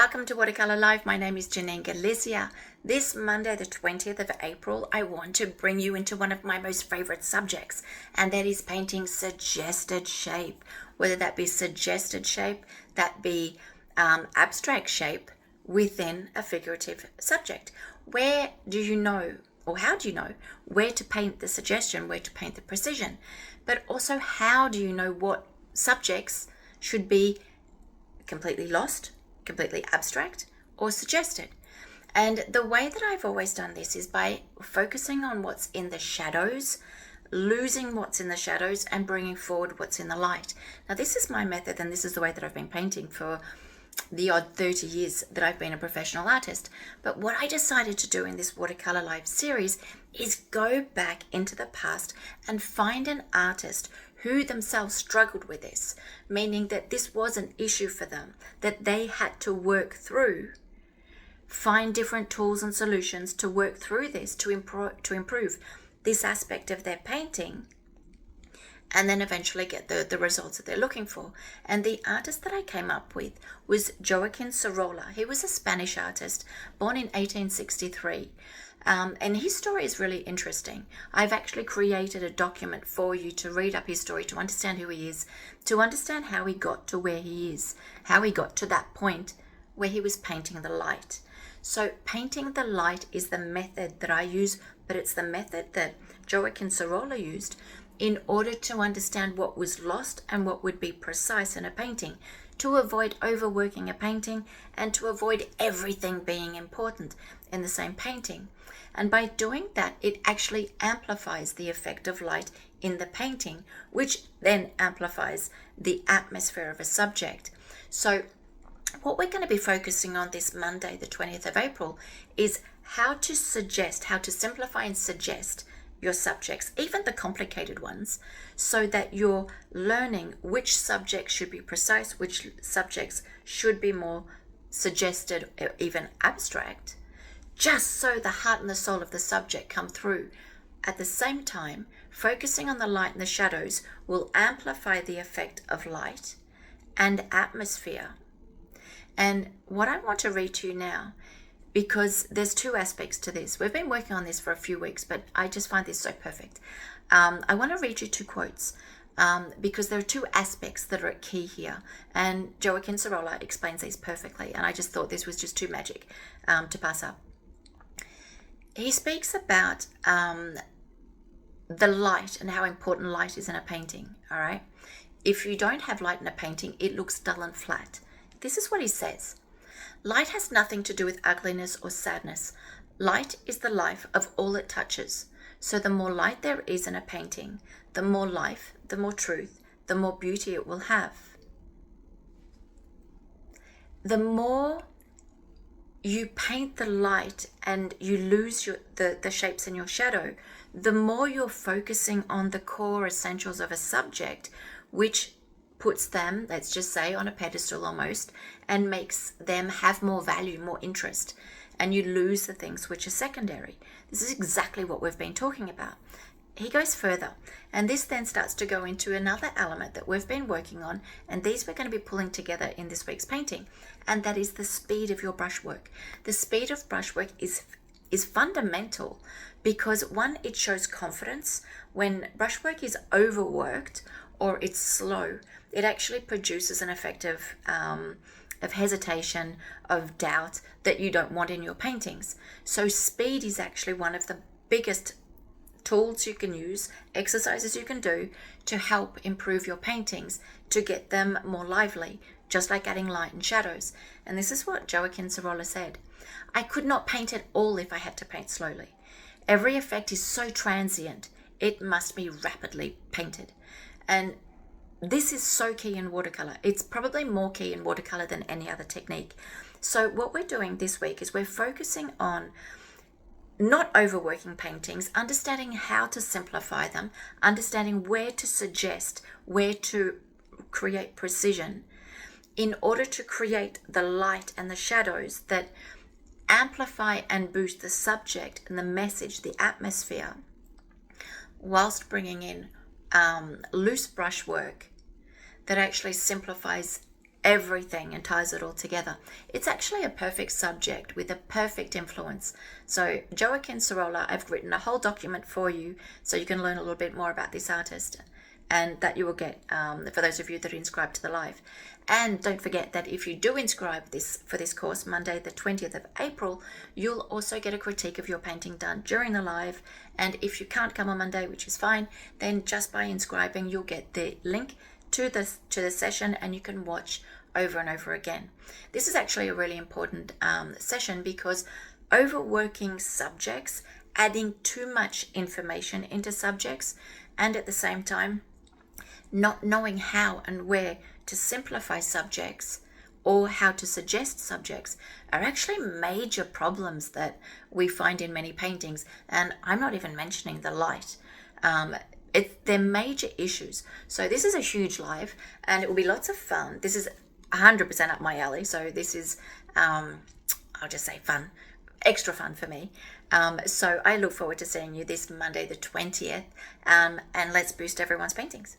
Welcome to Watercolour Live. My name is Janine Galizia. This Monday, the 20th of April, I want to bring you into one of my most favorite subjects, and that is painting suggested shape. Whether that be suggested shape, that be abstract shape within a figurative subject. Where do you know, or how do you know, where to paint the suggestion, where to paint the precision? But also, how do you know what subjects should be completely lost, completely abstract, or suggested? And the way that I've always done this is by focusing on what's in the shadows, losing what's in the shadows, and bringing forward what's in the light. Now, this is my method, and this is the way that I've been painting for the odd 30 years that I've been a professional artist. But what I decided to do in this Watercolour Live series is go back into the past and find an artist who themselves struggled with this, meaning that this was an issue for them, that they had to work through, find different tools and solutions to work through this, to improve this aspect of their painting, and then eventually get the results that they're looking for. And the artist that I came up with was Joaquin Sorolla. He was a Spanish artist, born in 1863. And his story is really interesting. I've actually created a document for you to read up his story, to understand who he is, to understand how he got to where he is, how he got to that point where he was painting the light. So painting the light is the method that I use, but it's the method that Joaquin Sorolla used in order to understand what was lost and what would be precise in a painting, to avoid overworking a painting and to avoid everything being important in the same painting. And by doing that, it actually amplifies the effect of light in the painting, which then amplifies the atmosphere of a subject. So what we're going to be focusing on this Monday, the 20th of April, is how to simplify and suggest your subjects, even the complicated ones, so that you're learning which subjects should be precise, which subjects should be more suggested or even abstract, just so the heart and the soul of the subject come through. At the same time, focusing on the light and the shadows will amplify the effect of light and atmosphere. And what I want to read to you now, because there's two aspects to this. We've been working on this for a few weeks, but I just find this so perfect. I want to read you two quotes because there are two aspects that are key here. And Joaquin Sorolla explains these perfectly, and I just thought this was just too magic to pass up. He speaks about the light and how important light is in a painting, all right? If you don't have light in a painting, it looks dull and flat. This is what he says. Light has nothing to do with ugliness or sadness. Light is the life of all it touches. So the more light there is in a painting, the more life, the more truth, the more beauty it will have. The more you paint the light and you lose the shapes in your shadow, the more you're focusing on the core essentials of a subject, which puts them, let's just say, on a pedestal almost, and makes them have more value, more interest, and you lose the things which are secondary. This is exactly what we've been talking about. He goes further, and this then starts to go into another element that we've been working on, and these we're going to be pulling together in this week's painting, and that is the speed of your brushwork. The speed of brushwork is fundamental because, one, it shows confidence. When brushwork is overworked or it's slow, it actually produces an effect of hesitation, of doubt that you don't want in your paintings. So speed is actually one of the biggest tools you can use, exercises you can do to help improve your paintings, to get them more lively, just like adding light and shadows. And this is what Joaquin Sorolla said. I could not paint it all if I had to paint slowly. Every effect is so transient, it must be rapidly painted. And this is so key in watercolor. It's probably more key in watercolor than any other technique. So what we're doing this week is we're focusing on not overworking paintings, understanding how to simplify them, understanding where to suggest, where to create precision in order to create the light and the shadows that amplify and boost the subject and the message, the atmosphere, whilst bringing in loose brushwork that actually simplifies everything and ties it all together. It's actually a perfect subject with a perfect influence. So Joaquin Sorolla, I've written a whole document for you so you can learn a little bit more about this artist, and that you will get for those of you that are inscribed to the live. And don't forget that if you do inscribe for this course, Monday the 20th of April, you'll also get a critique of your painting done during the live. And if you can't come on Monday, which is fine, then just by inscribing, you'll get the link to the session, and you can watch over and over again. This is actually a really important session, because overworking subjects, adding too much information into subjects, and at the same time not knowing how and where to simplify subjects or how to suggest subjects are actually major problems that we find in many paintings. And I'm not even mentioning the light. They're major issues. So this is a huge live, and it will be lots of fun. This is 100% up my alley. So this is, I'll just say fun, extra fun for me. So I look forward to seeing you this Monday the 20th, and let's boost everyone's paintings.